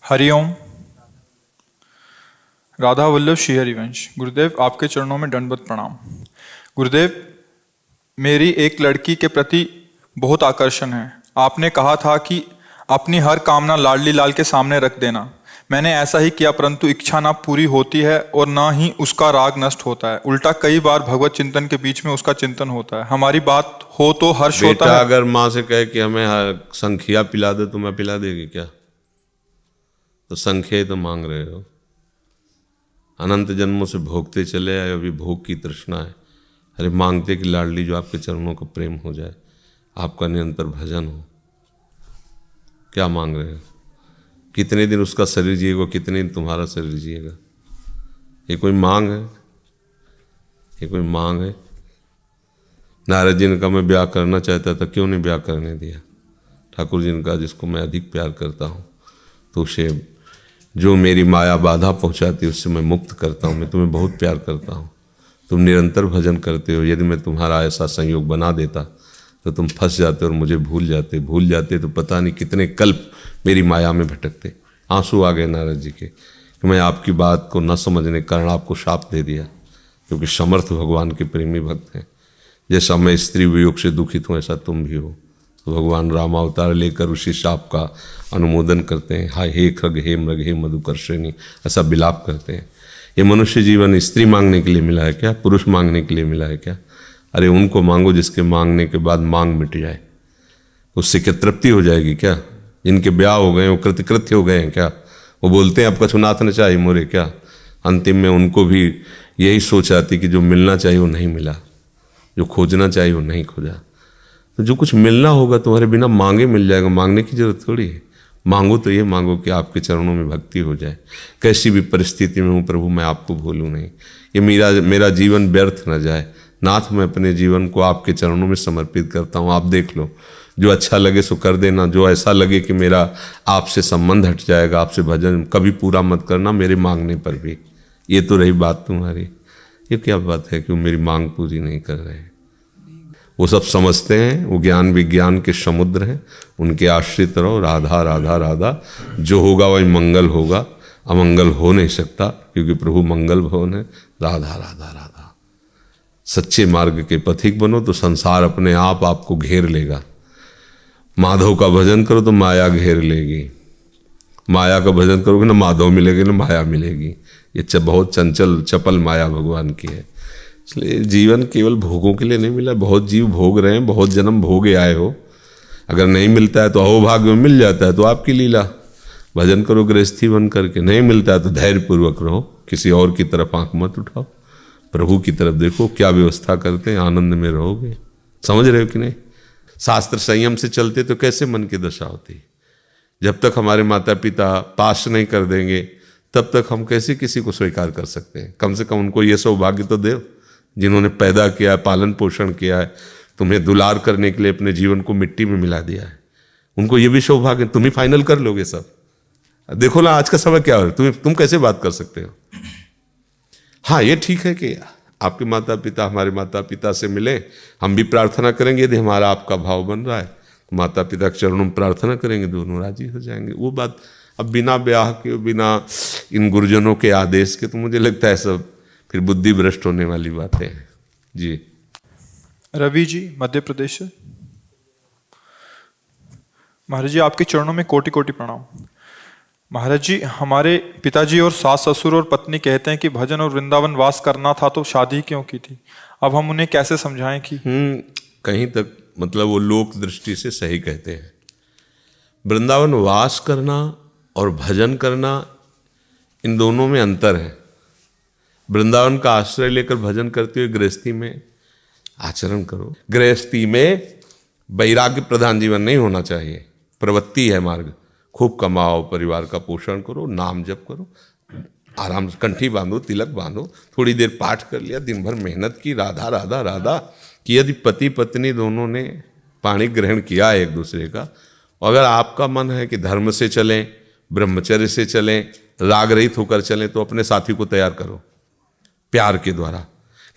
हरिओम। राधा वल्लभ श्री हरिवंश। गुरुदेव, आपके चरणों में दंडवत प्रणाम। गुरुदेव, मेरी एक लड़की के प्रति बहुत आकर्षण है। आपने कहा था कि अपनी हर कामना लाडली लाल के सामने रख देना। मैंने ऐसा ही किया, परंतु इच्छा ना पूरी होती है और ना ही उसका राग नष्ट होता है। उल्टा कई बार भगवत चिंतन के बीच में उसका चिंतन होता है। हमारी बात हो तो हर्ष होता बेटा है। अगर माँ से कहे कि हमें संखिया पिला दे तो मैं पिला देगी क्या? तो संख्या तो मांग रहे हो। अनंत जन्मों से भोगते चले आए, अभी भोग की तृष्णा है। अरे मांगते कि लाडली जो आपके चरणों का प्रेम हो जाए, आपका निरंतर भजन हो। क्या मांग रहे हो? कितने दिन उसका शरीर जिएगा, कितने दिन तुम्हारा शरीर जिएगा? ये कोई मांग है? ये कोई मांग है? नारद जी ने कहा मैं ब्याह करना चाहता था, क्यों नहीं ब्याह करने दिया? ठाकुर जी ने कहा जिसको मैं अधिक प्यार करता हूँ तो उसे, जो मेरी माया बाधा पहुँचाती है उससे मैं मुक्त करता हूँ। मैं तुम्हें बहुत प्यार करता हूँ, तुम निरंतर भजन करते हो। यदि मैं तुम्हारा ऐसा संयोग बना देता तो तुम फंस जाते और मुझे भूल जाते तो पता नहीं कितने कल्प मेरी माया में भटकते। आंसू आ गए नारद जी के कि मैं आपकी बात को न समझने के कारण आपको शाप दे दिया, क्योंकि समर्थ भगवान के प्रेमी भक्त हैं। जैसा मैं स्त्री वियोग से दुखित हूँ ऐसा तुम भी हो। तो भगवान राम अवतार लेकर उसी शाप का अनुमोदन करते हैं। हाय हे खग, हे मृग, हे मधुकर्षिणी, ऐसा विलाप करते हैं। ये मनुष्य जीवन स्त्री मांगने के लिए मिला है क्या? पुरुष मांगने के लिए मिला है क्या? अरे उनको मांगो जिसके मांगने के बाद मांग मिट जाए। उससे क्या तृप्ति हो जाएगी क्या? जिनके ब्याह हो गए, वो कृतकृत्य हो गए हैं क्या? वो बोलते हैं अब कछुनाथ न चाहिए मोरे क्या? अंतिम में उनको भी यही सोच आती कि जो मिलना चाहिए वो नहीं मिला, जो खोजना चाहिए वो नहीं खोजा। तो जो कुछ मिलना होगा तुम्हारे बिना मांगे मिल जाएगा। मांगने की जरूरत थोड़ी है। मांगो तो ये मांगो कि आपके चरणों में भक्ति हो जाए। कैसी भी परिस्थिति में हूँ प्रभु, मैं आपको भूलूँ नहीं। ये मेरा जीवन व्यर्थ न जाए। नाथ, मैं अपने जीवन को आपके चरणों में समर्पित करता हूँ। आप देख लो, जो अच्छा लगे सो कर देना। जो ऐसा लगे कि मेरा आपसे संबंध हट जाएगा, आपसे भजन कभी पूरा मत करना मेरे मांगने पर भी। ये तो रही बात तुम्हारी। ये क्या बात है कि वो मेरी मांग पूरी नहीं कर रहे हैं? वो सब समझते हैं, वो ज्ञान विज्ञान के समुद्र हैं, उनके आश्रित रहो। राधा राधा राधा, जो होगा वही मंगल होगा, अमंगल हो नहीं सकता, क्योंकि प्रभु मंगल भवन है। राधा राधा राधा। सच्चे मार्ग के पथिक बनो तो संसार अपने आप आपको घेर लेगा। माधव का भजन करो तो माया घेर लेगी। माया का भजन करोगे ना माधव मिलेगी ना माया मिलेगी। ये बहुत चंचल चपल माया भगवान की है। इसलिए जीवन केवल भोगों के लिए नहीं मिला। बहुत जीव भोग रहे हैं, बहुत जन्म भोगे आए हो। अगर नहीं मिलता है तो अहोभाग्य में मिल जाता है तो आपकी लीला। भजन करो गृहस्थी बन करके। नहीं मिलता है तो धैर्यपूर्वक रहो, किसी और की तरफ आंख मत उठाओ, प्रभु की तरफ देखो। क्या व्यवस्था करते हैं, आनंद में रहोगे। समझ रहे हो कि नहीं? शास्त्र संयम से चलते तो कैसे मन की दशा होती। जब तक हमारे माता पिता पास नहीं कर देंगे तब तक हम कैसे किसी को स्वीकार कर सकते हैं? कम से कम उनको ये सौभाग्य तो दो जिन्होंने पैदा किया है, पालन पोषण किया है, तुम्हें दुलार करने के लिए अपने जीवन को मिट्टी में मिला दिया है। उनको ये भी सौभाग्य। तुम ही फाइनल कर लोगे सब। देखो ना आज का समय क्या हो रहा है। तुम कैसे बात कर सकते हो? हाँ, ये ठीक है कि आपके माता पिता हमारे माता पिता से मिले। हम भी प्रार्थना करेंगे, यदि हमारा आपका भाव बन रहा है तो माता पिता के चरणों में प्रार्थना करेंगे, दोनों राजी हो जाएंगे। वो बात अब बिना ब्याह के, बिना इन गुरुजनों के आदेश के, तो मुझे लगता है सब फिर बुद्धि भ्रष्ट होने वाली बातें हैं। जी। रवि जी, मध्य प्रदेश से। महाराज जी, आपके चरणों में कोटि कोटि प्रणाम। महाराज जी, हमारे पिताजी और सास ससुर और पत्नी कहते हैं कि भजन और वृंदावन वास करना था तो शादी क्यों की थी। अब हम उन्हें कैसे समझाएं कि कहीं तक मतलब वो लोक दृष्टि से सही कहते हैं। वृंदावन वास करना और भजन करना, इन दोनों में अंतर है। वृंदावन का आश्रय लेकर भजन करते हुए गृहस्थी में आचरण करो। गृहस्थी में वैराग्य प्रधान जीवन नहीं होना चाहिए। प्रवृत्ति है मार्ग। खूब कमाओ, परिवार का पोषण करो, नाम जप करो, आराम से कंठी बांधो, तिलक बांधो, थोड़ी देर पाठ कर लिया, दिन भर मेहनत की, राधा राधा राधा कि यदि पति पत्नी दोनों ने पाणी ग्रहण किया है एक दूसरे का, अगर आपका मन है कि धर्म से चलें, ब्रह्मचर्य से चलें, राग रहित होकर चलें, तो अपने साथी को तैयार करो प्यार के द्वारा।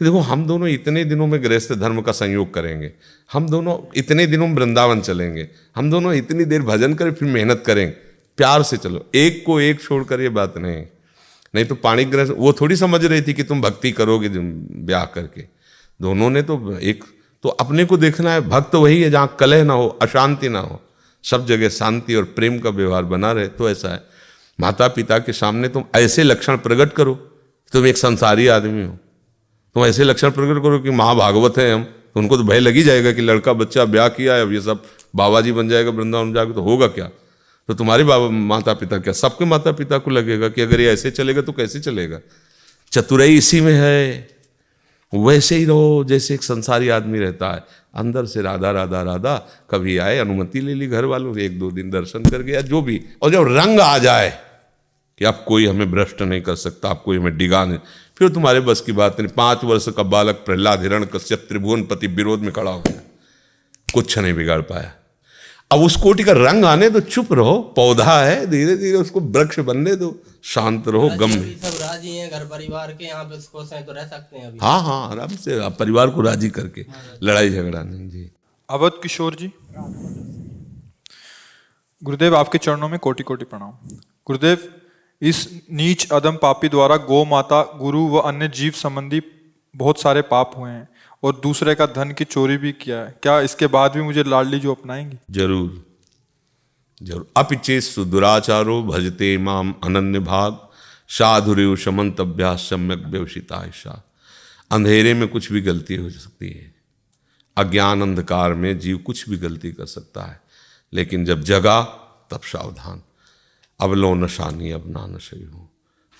देखो, हम दोनों इतने दिनों में गृहस्थ धर्म का संयोग करेंगे, हम दोनों इतने दिनों में वृंदावन चलेंगे, हम दोनों इतनी देर भजन करें, फिर मेहनत करें, प्यार से चलो, एक को एक छोड़कर ये बात नहीं तो पाणी ग्रह वो थोड़ी समझ रही थी कि तुम भक्ति करोगे ब्याह करके। दोनों ने तो एक तो अपने को देखना है, भक्त वही है जहाँ कलह ना हो, अशांति ना हो, सब जगह शांति और प्रेम का व्यवहार बना रहे। तो ऐसा है, माता पिता के सामने तुम ऐसे लक्षण प्रकट करो, तुम एक संसारी आदमी हो, तुम ऐसे लक्षण प्रकट करो कि महाभागवत है हम, तो उनको तो भय लग ही जाएगा कि लड़का बच्चा ब्याह किया है, अब ये सब बाबा जी बन जाएगा वृंदावन जाकर, तो होगा क्या। तो तुम्हारे बाबा माता पिता क्या, सबके माता पिता को लगेगा कि अगर ये ऐसे चलेगा तो कैसे चलेगा। चतुराई इसी में है, वैसे ही रहो जैसे एक संसारी आदमी रहता है, अंदर से राधा राधा राधा। कभी आए, अनुमति ले ली घर वालों से, 1-2 दिन दर्शन कर गया जो भी, और जब रंग आ जाए कि अब कोई हमें भ्रष्ट नहीं कर सकता, आप कोई हमें डिगा नहीं, फिर तुम्हारे बस की बात नहीं। 5 वर्ष का बालक प्रहलाद हिरण्यकश्यप त्रिभुवनपति विरोध में खड़ा हो गया, कुछ नहीं बिगाड़ पाया। अब उस कोटि का रंग आने तो चुप रहो, पौधा है, धीरे धीरे उसको वृक्ष बनने दो, शांत रहो, गम में। सब राजी हैं, घर परिवार के यहाँ पे इसको से तो रह सकते हैं अभी। हाँ आराम से, आप परिवार को राजी करके, लड़ाई झगड़ा नहीं जी। अवध किशोर जी। गुरुदेव आपके चरणों में कोटि कोटि प्रणाम। गुरुदेव, इस नीच अदम पापी द्वारा गौ माता, गुरु व अन्य जीव संबंधी बहुत सारे पाप हुए हैं और दूसरे का धन की चोरी भी किया है, क्या इसके बाद भी मुझे लाडली जो अपनाएंगी? जरूर जरूर। अपिचेत्सु दुराचारो भजते माम अनन्य भाग, साधुरेव शमंतभ्यास सम्यक व्यवसितायशा। अंधेरे में कुछ भी गलती हो सकती है, अज्ञान अंधकार में जीव कुछ भी गलती कर सकता है, लेकिन जब जगा तब सावधान। अब लो नशानी अब ना नशई हूँ,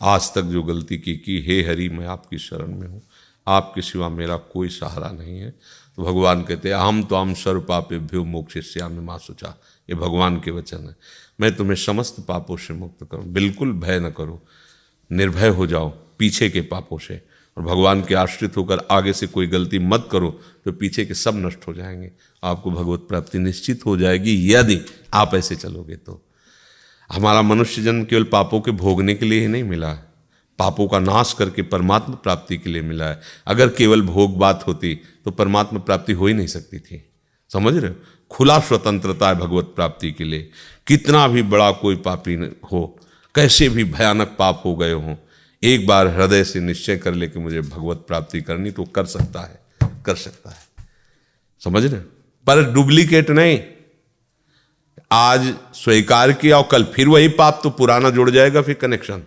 आज तक जो गलती की हे हरि मैं आपकी शरण में हूँ, आपके सिवा मेरा कोई सहारा नहीं है। तो भगवान कहते हैं अहम तो हम सर्व पापेभ्यो मोक्षयिष्यामि मा शुचा। ये भगवान के वचन है, मैं तुम्हें समस्त पापों से मुक्त करूँ। बिल्कुल भय न करो, निर्भय हो जाओ पीछे के पापों से, और भगवान के आश्रित होकर आगे से कोई गलती मत करो, तो पीछे के सब नष्ट हो जाएंगे, आपको भगवत प्राप्ति निश्चित हो जाएगी यदि आप ऐसे चलोगे। तो हमारा मनुष्य जन्म केवल पापों के भोगने के लिए ही नहीं मिला है, पापों का नाश करके परमात्मा प्राप्ति के लिए मिला है। अगर केवल भोग बात होती तो परमात्मा प्राप्ति हो ही नहीं सकती थी, समझ रहे हो। खुला स्वतंत्रता है भगवत प्राप्ति के लिए। कितना भी बड़ा कोई पापी हो, कैसे भी भयानक पाप हो गए हों, एक बार हृदय से निश्चय कर ले कि मुझे भगवत प्राप्ति करनी, तो कर सकता है, समझ रहे। पर डुप्लीकेट नहीं, आज स्वीकार किया और कल फिर वही पाप, तो पुराना जुड़ जाएगा, फिर कनेक्शन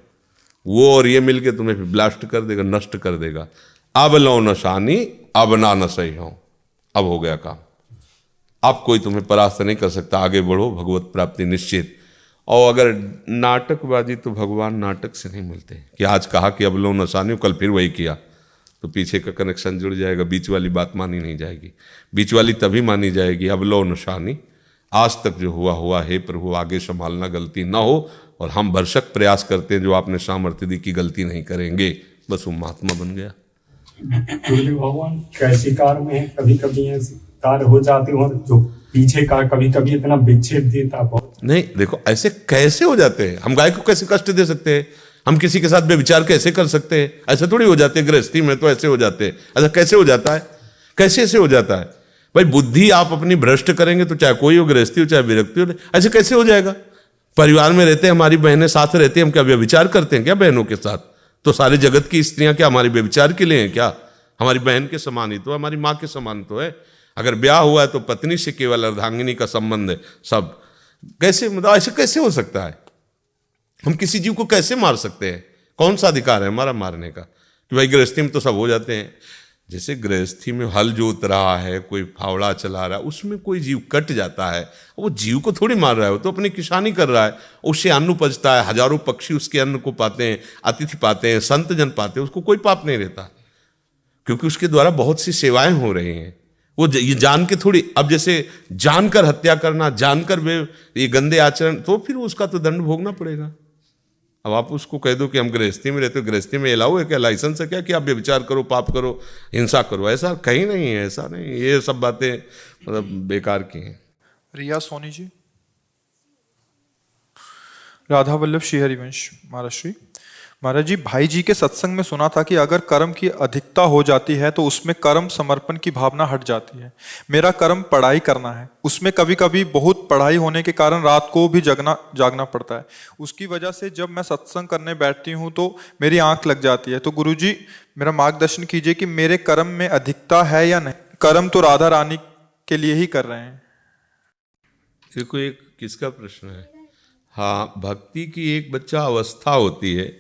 वो और ये मिलके तुम्हें फिर ब्लास्ट कर देगा, नष्ट कर देगा। अब लो नशानी अब ना नशई हो, अब हो गया काम, अब कोई तुम्हें परास्त नहीं कर सकता, आगे बढ़ो, भगवत प्राप्ति निश्चित। और अगर नाटकबाजी, तो भगवान नाटक से नहीं मिलते कि आज कहा कि अब लो नशानी, कल फिर वही किया, तो पीछे का कनेक्शन जुड़ जाएगा, बीच वाली बात मानी नहीं जाएगी। बीच वाली तभी मानी जाएगी अब लो नशानी, आज तक जो हुआ हे प्रभु, आगे संभालना, गलती ना हो। और हम भरसक प्रयास करते हैं, जो आपने सामर्थ्य दी कि गलती नहीं करेंगे, बस वो महात्मा बन गया। गुरुदेव भगवान कैसे कार में है, कभी कभी ऐसे कार हो जाते हो, जो पीछे का कभी कभी इतना विक्षेप देता बहुत। नहीं देखो, ऐसे कैसे हो जाते हैं, हम गाय को कैसे कष्ट दे सकते हैं, हम किसी के साथ बेविचार कैसे कर सकते हैं, ऐसे थोड़ी हो जाते हैं। गृहस्थी में तो ऐसे हो जाते हैं, ऐसा कैसे हो जाता है, कैसे ऐसे हो जाता है भाई। बुद्धि आप अपनी भ्रष्ट करेंगे तो चाहे कोई हो, गृहस्थी हो चाहे विरक्ति हो, ऐसे कैसे हो जाएगा। परिवार में रहते हैं, हमारी बहनें साथ रहती हैं, हम क्या व्यभिचार करते हैं क्या बहनों के साथ? तो सारे जगत की स्त्रियां क्या हमारी व्यभिचार के लिए हैं क्या? हमारी बहन के समान ही तो, हमारी माँ के समान तो है। अगर ब्याह हुआ है तो पत्नी से केवल अर्धांगिनी का संबंध है, सब कैसे, मतलब ऐसे कैसे हो सकता है? हम किसी जीव को कैसे मार सकते हैं? कौन सा अधिकार है हमारा मारने का? कि भाई गृहस्थी में तो सब हो जाते हैं। जैसे गृहस्थी में हल जोत रहा है, कोई फावड़ा चला रहा है, उसमें कोई जीव कट जाता है, वो जीव को थोड़ी मार रहा है, वो तो अपनी किसानी कर रहा है, उससे अन्न उपजता है, हजारों पक्षी उसके अन्न को पाते हैं, अतिथि पाते हैं, संत जन पाते हैं, उसको कोई पाप नहीं रहता, क्योंकि उसके द्वारा बहुत सी सेवाएं हो रही हैं। वो ये जान के थोड़ी, अब जैसे जानकर हत्या करना, जानकर ये गंदे आचरण, तो फिर उसका तो दंड भोगना पड़ेगा। अब आप उसको कह दो कि हम गृहस्थी में रहते हो, गृहस्थी में अलाउ है क्या, लाइसेंस है क्या कि आप व्यभिचार करो, पाप करो, हिंसा करो? ऐसा कहीं नहीं है, ऐसा नहीं। ये सब बातें मतलब बेकार की हैं। रिया सोनी जी। राधा वल्लभ श्री हरिवंश महाराष्ट्री। महाराज जी, भाई जी के सत्संग में सुना था कि अगर कर्म की अधिकता हो जाती है तो उसमें कर्म समर्पण की भावना हट जाती है। मेरा कर्म पढ़ाई करना है, उसमें कभी कभी बहुत पढ़ाई होने के कारण रात को भी जागना पड़ता है। उसकी वजह से जब मैं सत्संग करने बैठती हूँ तो मेरी आंख लग जाती है। तो गुरुजी मेरा मार्गदर्शन कीजिए कि मेरे कर्म में अधिकता है या नहीं। कर्म तो राधा रानी के लिए ही कर रहे हैं। देखो, एक किसका प्रश्न है? हाँ, भक्ति की एक बच्चा अवस्था होती है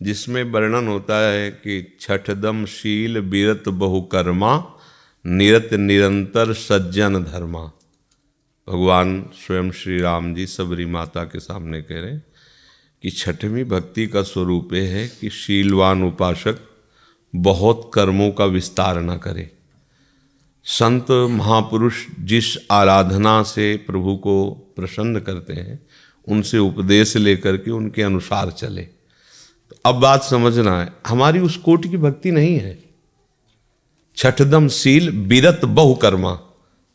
जिसमें वर्णन होता है कि छठदम शील बीरत बहुकर्मा निरत निरंतर सज्जन धर्मा। भगवान स्वयं श्री राम जी सबरी माता के सामने कह रहे हैं कि छठवीं भक्ति का स्वरूप यह है कि शीलवान उपासक बहुत कर्मों का विस्तार न करे। संत महापुरुष जिस आराधना से प्रभु को प्रसन्न करते हैं उनसे उपदेश लेकर के उनके अनुसार चले। तो अब बात समझना है, हमारी उस कोटि की भक्ति नहीं है। छठदम शील बीरत बहुकर्मा,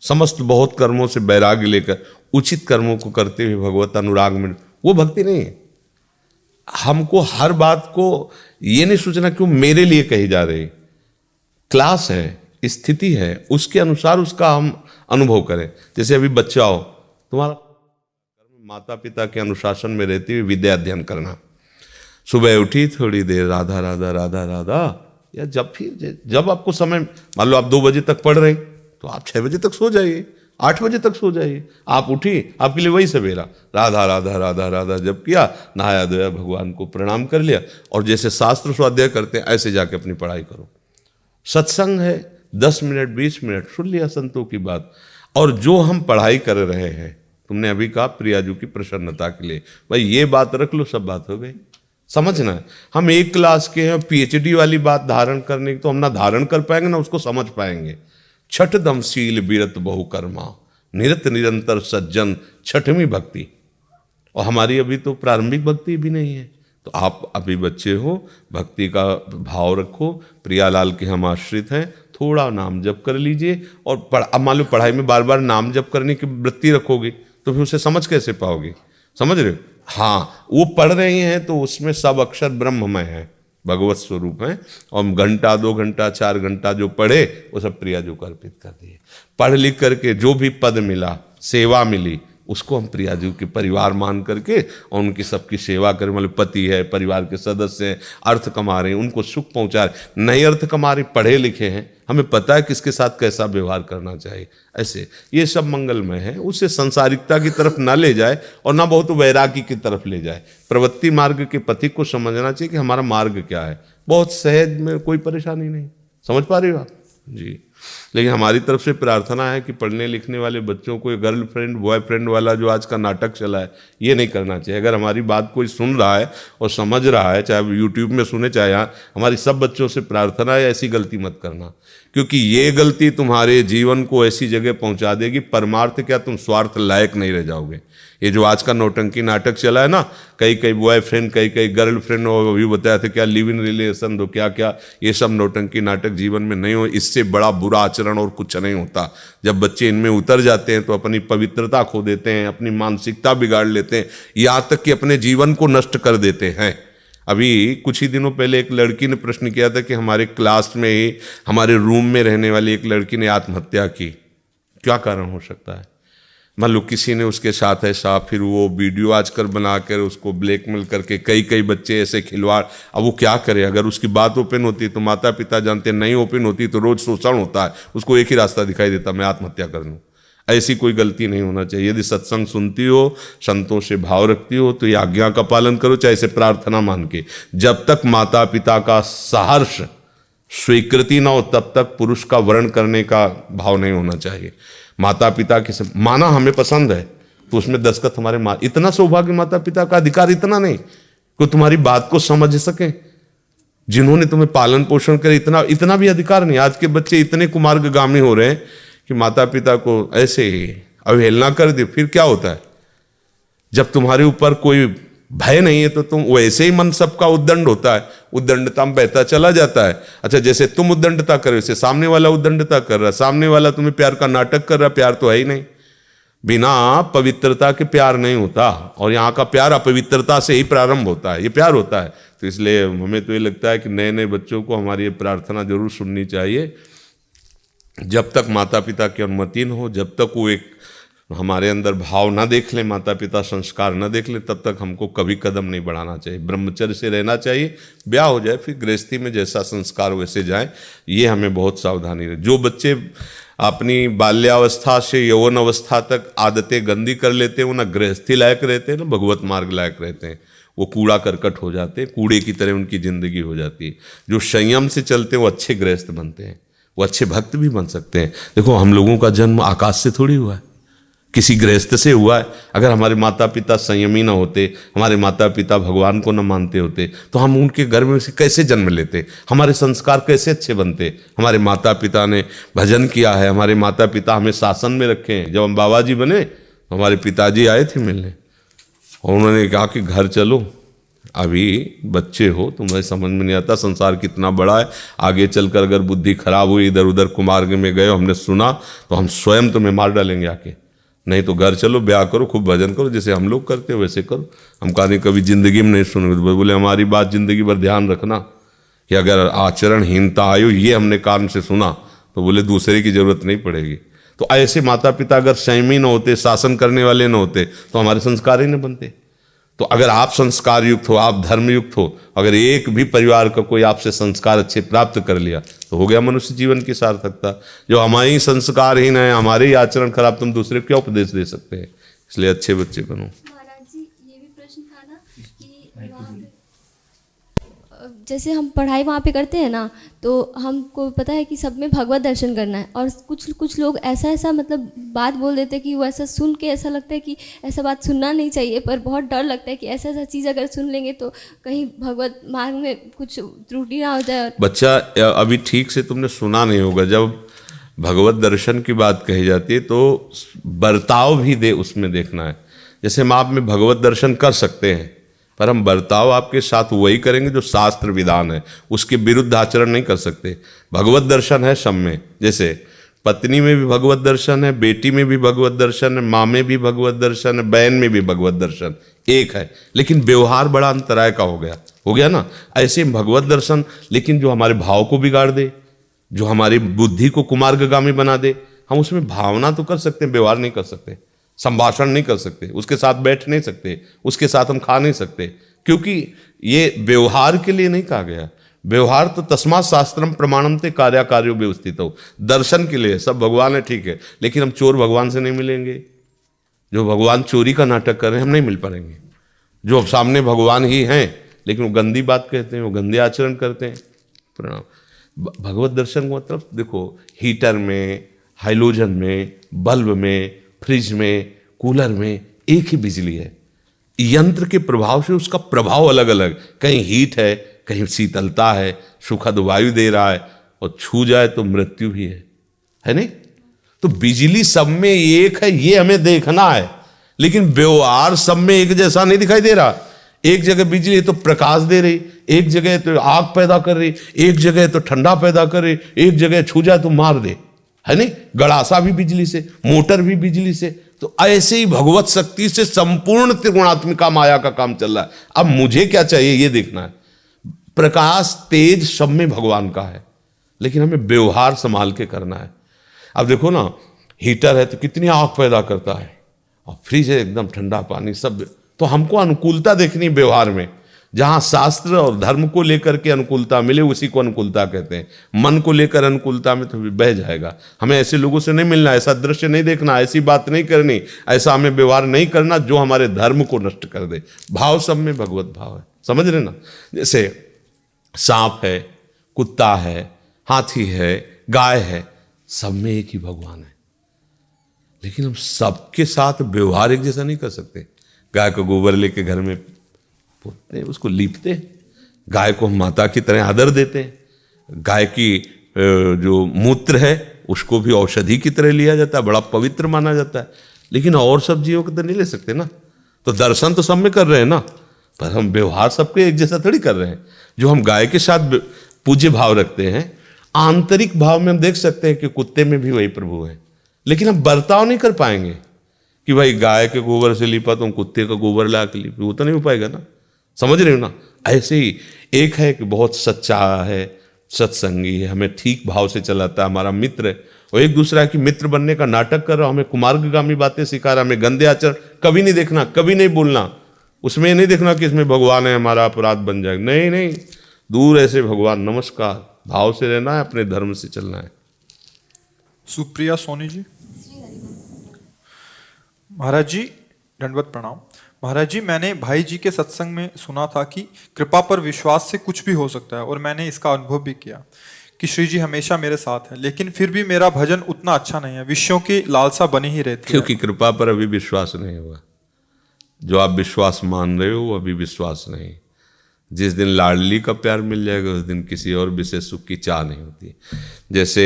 समस्त बहुत कर्मों से वैराग्य लेकर उचित कर्मों को करते हुए भगवत अनुराग में, वो भक्ति नहीं है। हमको हर बात को ये नहीं सोचना कि वो मेरे लिए कही जा रही। क्लास है, स्थिति है, उसके अनुसार उसका हम अनुभव करें। जैसे अभी बच्चा हो, तुम्हारा माता पिता के अनुशासन में रहते हुए विद्या अध्ययन करना, सुबह उठी थोड़ी देर राधा राधा राधा राधा, या जब आपको समय, मान लो आप 2 बजे तक पढ़ रहे तो आप 6 बजे तक सो जाइए, 8 बजे तक सो जाइए। आप उठी, आपके लिए वही सवेरा, राधा राधा राधा राधा जब किया, नहाया धोया, भगवान को प्रणाम कर लिया, और जैसे शास्त्र स्वाध्याय करते हैं ऐसे जाके अपनी पढ़ाई करो। सत्संग है, 10 मिनट 20 मिनट सुन लिया संतों की बात। और जो हम पढ़ाई कर रहे हैं, तुमने अभी कहा प्रियाजू की प्रसन्नता के लिए, भाई ये बात रख लो, सब बात हो गई। समझना है, हम 1 क्लास के हैं, PhD वाली बात धारण करने की तो हम ना धारण कर पाएंगे ना उसको समझ पाएंगे। छठदम शील बीरत बहुकर्मा निरत निरंतर सज्जन, छठवीं भक्ति। और हमारी अभी तो प्रारंभिक भक्ति भी नहीं है। तो आप अभी बच्चे हो, भक्ति का भाव रखो। प्रियालाल के हम आश्रित हैं, थोड़ा नाम जप कर लीजिए। और अब मान लो पढ़ाई में बार बार नाम जप करने की वृत्ति रखोगे तो फिर उसे समझ कैसे पाओगे? समझ रहे हो? हाँ, वो पढ़ रहे हैं तो उसमें सब अक्षर ब्रह्ममय है, भगवत स्वरूप है। और घंटा 2 घंटा 4 घंटा जो पढ़े वो सब प्रियाजू को अर्पित कर दिए। पढ़ लिख करके जो भी पद मिला, सेवा मिली, उसको हम प्रियाजू के परिवार मान करके और उनकी सबकी सेवा करें। मतलब पति है, परिवार के सदस्य हैं, अर्थ कमा रहे हैं, उनको सुख पहुंचा रहे। नहीं अर्थ कमा रहे, पढ़े लिखे हैं, हमें पता है किसके साथ कैसा व्यवहार करना चाहिए। ऐसे ये सब मंगलमय है। उसे संसारिकता की तरफ ना ले जाए और ना बहुत वैरागी की तरफ ले जाए। प्रवृत्ति मार्ग के पथिक को समझना चाहिए कि हमारा मार्ग क्या है। बहुत सहज में, कोई परेशानी नहीं। समझ पा रहे हो आप जी? लेकिन हमारी तरफ से प्रार्थना है कि पढ़ने लिखने वाले बच्चों को गर्लफ्रेंड बॉयफ्रेंड वाला जो आज का नाटक चला है, ये नहीं करना चाहिए। अगर हमारी बात कोई सुन रहा है और समझ रहा है, चाहे यूट्यूब में सुने चाहे यहाँ, हमारी सब बच्चों से प्रार्थना है ऐसी गलती मत करना। क्योंकि ये गलती तुम्हारे जीवन को ऐसी जगह पहुंचा देगी, परमार्थ क्या तुम स्वार्थ लायक नहीं रह जाओगे। ये जो आज का नौटंकी नाटक चला है ना, कई बॉयफ्रेंड, कई गर्लफ्रेंड, और अभी बताया था क्या लिव इन रिलेशन दो, क्या क्या, ये सब नौटंकी नाटक जीवन में नहीं हो। इससे बड़ा बुरा आचरण और कुछ नहीं होता। जब बच्चे इनमें उतर जाते हैं तो अपनी पवित्रता खो देते हैं, अपनी मानसिकता बिगाड़ लेते हैं, यहाँ तक कि अपने जीवन को नष्ट कर देते हैं। अभी कुछ ही दिनों पहले एक लड़की ने प्रश्न किया था कि हमारे क्लास में ही, हमारे रूम में रहने वाली एक लड़की ने आत्महत्या की, क्या कारण हो सकता है? मान लो किसी ने उसके साथ ऐसा, फिर वो वीडियो आजकल बनाकर उसको ब्लैकमेल करके कई बच्चे ऐसे खिलवाड़। अब वो क्या करे? अगर उसकी बात ओपन होती तो माता पिता जानते, नहीं ओपन होती तो रोज शोषण होता है, उसको एक ही रास्ता दिखाई देता, मैं आत्महत्या कर लूँ। ऐसी कोई गलती नहीं होना चाहिए। यदि सत्संग सुनती हो, संतों से भाव रखती हो, तो ये आज्ञा का पालन करो, चाहे इसे प्रार्थना मान के। जब तक माता पिता का सहर्ष स्वीकृति ना हो तब तक पुरुष का वर्ण करने का भाव नहीं होना चाहिए। माता पिता के माना हमें पसंद है तो उसमें दस्तखत हमारे इतना सौभाग्य माता पिता का अधिकार इतना नहीं कि तुम्हारी बात को समझ सके, जिन्होंने तुम्हें पालन पोषण करे, इतना भी अधिकार नहीं। आज के बच्चे इतने कुमार्गगामी हो रहे हैं कि माता पिता को ऐसे ही अवहेलना कर दे। फिर क्या होता है? जब तुम्हारे ऊपर कोई भय नहीं है तो तुम वैसे ही मन सबका उद्दंड होता है, उद्दंडता में बहता चला जाता है। अच्छा, जैसे तुम उद्दंडता कर रहे हो, सामने वाला उद्दंडता कर रहा है, सामने वाला तुम्हें प्यार का नाटक कर रहा है। प्यार तो है ही नहीं, बिना पवित्रता के प्यार नहीं होता। और यहाँ का प्यार अपवित्रता से ही प्रारंभ होता है, ये प्यार होता है। तो इसलिए हमें तो ये लगता है कि नए नए बच्चों को हमारी ये प्रार्थना जरूर सुननी चाहिए, जब तक माता पिता की अनुमति न हो, जब तक वो एक हमारे अंदर भाव ना देख लें, माता पिता संस्कार ना देख लें, तब तक हमको कभी कदम नहीं बढ़ाना चाहिए। ब्रह्मचर्य से रहना चाहिए, ब्याह हो जाए फिर गृहस्थी में जैसा संस्कार वैसे जाए, ये हमें बहुत सावधानी रहे। जो बच्चे अपनी बाल्यावस्था से यौवन अवस्था तक आदतें गंदी कर लेते हैं, वो ना गृहस्थी लायक रहते हैं ना भगवत मार्ग लायक रहते हैं, वो कूड़ा करकट हो जाते हैं, कूड़े की तरह उनकी जिंदगी हो जाती है। जो संयम से चलते हैं वो अच्छे गृहस्थ बनते हैं, वो अच्छे भक्त भी बन सकते हैं। देखो हम लोगों का जन्म आकाश से थोड़ी हुआ है, किसी गृहस्थ से हुआ है। अगर हमारे माता पिता संयमी ना होते, हमारे माता पिता भगवान को न मानते होते, तो हम उनके गर्भ में से कैसे जन्म लेते, हमारे संस्कार कैसे अच्छे बनते। हमारे माता पिता ने भजन किया है, हमारे माता पिता हमें शासन में रखे हैं। जब हम बाबा जी बने तो हमारे पिताजी आए थे मिलने और उन्होंने कहा कि घर चलो, अभी बच्चे हो, तुम्हें समझ में नहीं आता संसार कितना बड़ा है, आगे चलकर अगर बुद्धि खराब हुई, इधर उधर कुमार्ग में गए, हमने सुना तो हम स्वयं तुम्हें मार डालेंगे आके, नहीं तो घर चलो, ब्याह करो, खूब भजन करो, जैसे हम लोग करते हो वैसे करो। हम कहा कभी जिंदगी में नहीं सुनोगे। बोले हमारी बात जिंदगी भर ध्यान रखना कि अगर आचरणहीनता आयु ये हमने कान से सुना तो बोले दूसरे की जरूरत नहीं पड़ेगी। तो ऐसे माता पिता अगर संयमी न होते, शासन करने वाले न होते, तो हमारे संस्कार ही न बनते। तो अगर आप संस्कार युक्त हो, आप धर्म युक्त हो, अगर एक भी परिवार का कोई आपसे संस्कार अच्छे प्राप्त कर लिया तो हो गया मनुष्य जीवन की सार्थकता। जो हमारे ही संस्कारहीन है, हमारे ही आचरण खराब, तुम दूसरे को क्या उपदेश दे सकते हैं। इसलिए अच्छे बच्चे बनो। महाराज जी ये भी प्रश्न था ना कि वहाँ पे जैसे हम पढ़ाई वहाँ पे करते हैं ना, तो हमको पता है कि सब में भगवत दर्शन करना है, और कुछ लोग ऐसा मतलब बात बोल देते हैं कि वो ऐसा सुन के ऐसा लगता है कि ऐसा बात सुनना नहीं चाहिए, पर बहुत डर लगता है कि ऐसा चीज़ अगर सुन लेंगे तो कहीं भगवत मार्ग में कुछ त्रुटि ना हो जाए। बच्चा अभी ठीक से तुमने सुना नहीं होगा, जब भगवत दर्शन की बात कही जाती है तो बर्ताव भी उसमें देखना है। जैसे हम आप में भगवत दर्शन कर सकते हैं, पर हम बर्ताव आपके साथ वही करेंगे जो शास्त्र विधान है, उसके विरुद्ध आचरण नहीं कर सकते। भगवत दर्शन है सब में, जैसे पत्नी में भी भगवत दर्शन है, बेटी में भी भगवत दर्शन है, माँ में भी भगवत दर्शन है, बहन में भी भगवत दर्शन एक है, लेकिन व्यवहार बड़ा अंतराय का हो गया ना। ऐसे भगवत दर्शन, लेकिन जो हमारे भाव को बिगाड़ दे, जो हमारी बुद्धि को कुमार्गगामी बना दे, हम उसमें भावना तो कर सकते हैं, व्यवहार नहीं कर सकते, संभाषण नहीं कर सकते, उसके साथ बैठ नहीं सकते, उसके साथ हम खा नहीं सकते, क्योंकि ये व्यवहार के लिए नहीं कहा गया। व्यवहार तो तस्मात् शास्त्रम प्रमाणम ते कार्याकार्यो व्यवस्थित हो, दर्शन के लिए सब भगवान है ठीक है, लेकिन हम चोर भगवान से नहीं मिलेंगे। जो भगवान चोरी का नाटक कर रहे हैं हम नहीं मिल पाएंगे। जो सामने भगवान ही हैं लेकिन वो गंदी बात कहते हैं, वो गंदे आचरण करते हैं। प्रणाम। भगवत दर्शन का मतलब देखो, हीटर में, हाइलोजन में, बल्ब में, फ्रिज में, कूलर में एक ही बिजली है। यंत्र के प्रभाव से उसका प्रभाव अलग अलग, कहीं हीट है, कहीं शीतलता है, सुखद वायु दे रहा है, और छू जाए तो मृत्यु भी है नहीं। तो बिजली सब में एक है, ये हमें देखना है, लेकिन व्यवहार सब में एक जैसा नहीं दिखाई दे रहा। एक जगह बिजली तो प्रकाश दे रही, एक जगह तो आग पैदा कर रही, एक जगह तो ठंडा पैदा कर रही, एक जगह छू जाए तो मार दे, है नहीं। गड़ासा भी बिजली से, मोटर भी बिजली से। तो ऐसे ही भगवत शक्ति से संपूर्ण त्रिगुणात्मिका माया का काम चल रहा है। अब मुझे क्या चाहिए ये देखना है। प्रकाश तेज सब में भगवान का है, लेकिन हमें व्यवहार संभाल के करना है। अब देखो ना, हीटर है तो कितनी आग पैदा करता है, और फ्रिज है एकदम ठंडा पानी सब। तो हमको अनुकूलता देखनी व्यवहार में, जहां शास्त्र और धर्म को लेकर के अनुकूलता मिले उसी को अनुकूलता कहते हैं। मन को लेकर अनुकूलता में तो बह जाएगा। हमें ऐसे लोगों से नहीं मिलना, ऐसा दृश्य नहीं देखना, ऐसी बात नहीं करनी, ऐसा हमें व्यवहार नहीं करना जो हमारे धर्म को नष्ट कर दे। भाव सब में भगवत भाव है, समझ रहे ना। जैसे सांप है, कुत्ता है, हाथी है, गाय है, सब में एक ही भगवान है, लेकिन हम सबके साथ व्यवहार एक जैसा नहीं कर सकते। गाय को गोबर लेके घर में पोतते, उसको लीपते, गाय को हम माता की तरह आदर देते हैं। गाय की जो मूत्र है उसको भी औषधि की तरह लिया जाता है, बड़ा पवित्र माना जाता है, लेकिन और सब जीवों को तो नहीं ले सकते ना। तो दर्शन तो सब में कर रहे हैं ना, पर हम व्यवहार सबके एक जैसा थोड़ी कर रहे हैं। जो हम गाय के साथ पूज्य भाव रखते हैं, आंतरिक भाव में हम देख सकते हैं कि कुत्ते में भी वही प्रभु है, लेकिन हम बर्ताव नहीं कर पाएंगे कि भाई गाय के गोबर से लिपा तो हम कुत्ते का गोबर ला के लिपे, वो तो नहीं हो पाएगा ना। समझ रहे हो ना। ऐसे ही एक है कि बहुत सच्चा है, सत्संगी है, हमें ठीक भाव से चलाता है, हमारा मित्र है, और एक दूसरा है कि मित्र बनने का नाटक कर रहा, हमें कुमार्गगामी बातें सिखा रहा, हमें गंदे आचरण कभी नहीं देखना, कभी नहीं बोलना, उसमें ये नहीं देखना कि इसमें भगवान है, हमारा अपराध बन जाएगा, नहीं नहीं, दूर ऐसे भगवान नमस्कार भाव से रहना है, अपने धर्म से चलना है। सुप्रिया सोनी जी। महाराज जी दंडवत प्रणाम। महाराज जी, मैंने भाई जी के सत्संग में सुना था कि कृपा पर विश्वास से कुछ भी हो सकता है, और मैंने इसका अनुभव भी किया कि श्री जी हमेशा मेरे साथ है, लेकिन फिर भी मेरा भजन उतना अच्छा नहीं है, विषयों की लालसा बनी ही रहती है। क्योंकि कृपा पर अभी विश्वास नहीं हुआ, जो आप विश्वास मान रहे हो वो अभी विश्वास नहीं। जिस दिन लाडली का प्यार मिल जाएगा उस दिन किसी और विशेष सुख की चाह नहीं होती। जैसे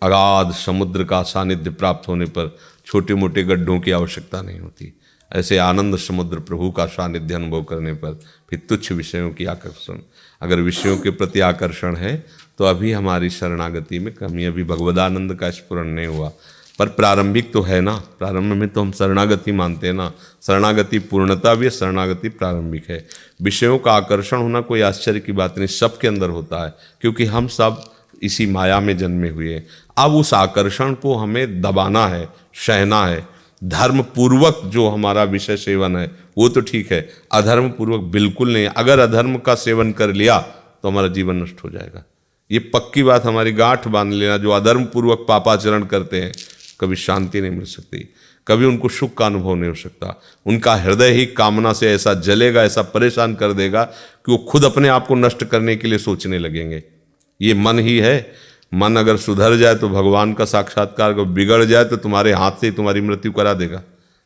अगाध समुद्र का सानिध्य प्राप्त होने पर छोटे मोटे गड्ढों की आवश्यकता नहीं होती, ऐसे आनंद समुद्र प्रभु का सानिध्य अनुभव करने पर फिर तुच्छ विषयों की आकर्षण, अगर विषयों के प्रति आकर्षण है तो अभी हमारी शरणागति में कमी, अभी भगवदानंद का स्फुरण नहीं हुआ। पर प्रारंभिक तो है ना, प्रारंभ में तो हम शरणागति मानते हैं ना, शरणागति पूर्णता भी है, शरणागति प्रारंभिक है। विषयों का आकर्षण होना कोई आश्चर्य की बात नहीं, सबके अंदर होता है, क्योंकि हम सब इसी माया में जन्मे हुए हैं। अब उस आकर्षण को हमें दबाना है, सहना है। धर्म पूर्वक जो हमारा विषय सेवन है वो तो ठीक है, अधर्म पूर्वक बिल्कुल नहीं। अगर अधर्म का सेवन कर लिया तो हमारा जीवन नष्ट हो जाएगा, ये पक्की बात हमारी गांठ बांध लेना। जो अधर्म पूर्वक पापाचरण करते हैं कभी शांति नहीं मिल सकती, कभी उनको सुख का अनुभव नहीं हो सकता। उनका हृदय ही कामना से ऐसा जलेगा, ऐसा परेशान कर देगा कि वो खुद अपने आप को नष्ट करने के लिए सोचने लगेंगे। ये मन ही है, मन अगर सुधर जाए तो भगवान का साक्षात्कार, अगर बिगड़ जाए तो तुम्हारे हाथ से ही तुम्हारी मृत्यु करा देगा।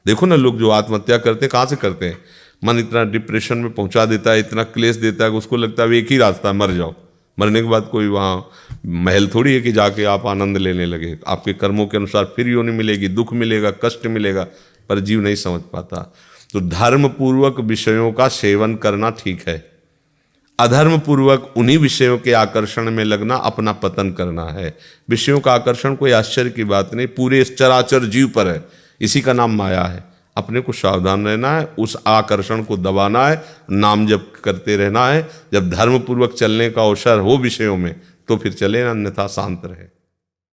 देखो ना, लोग जो आत्महत्या करते हैं कहाँ से करते हैं? मन इतना डिप्रेशन में पहुंचा देता है, इतना क्लेश देता है कि उसको लगता है एक ही रास्ता है, मर जाओ। मरने के बाद कोई वहाँ महल थोड़ी है कि जाके आप आनंद लेने लगे। आपके कर्मों के अनुसार फिर योनि मिलेगी, दुख मिलेगा, कष्ट मिलेगा, पर जीव नहीं समझ पाता। तो धर्म पूर्वक विषयों का सेवन करना ठीक है, अधर्म पूर्वक उन्हीं विषयों के आकर्षण में लगना अपना पतन करना है। विषयों का आकर्षण कोई आश्चर्य की बात नहीं, पूरे चराचर जीव पर है, इसी का नाम माया है। अपने को सावधान रहना है, उस आकर्षण को दबाना है, नाम जप करते रहना है। जब धर्म पूर्वक चलने का अवसर हो विषयों में तो फिर चले, अन्यथा शांत रहे।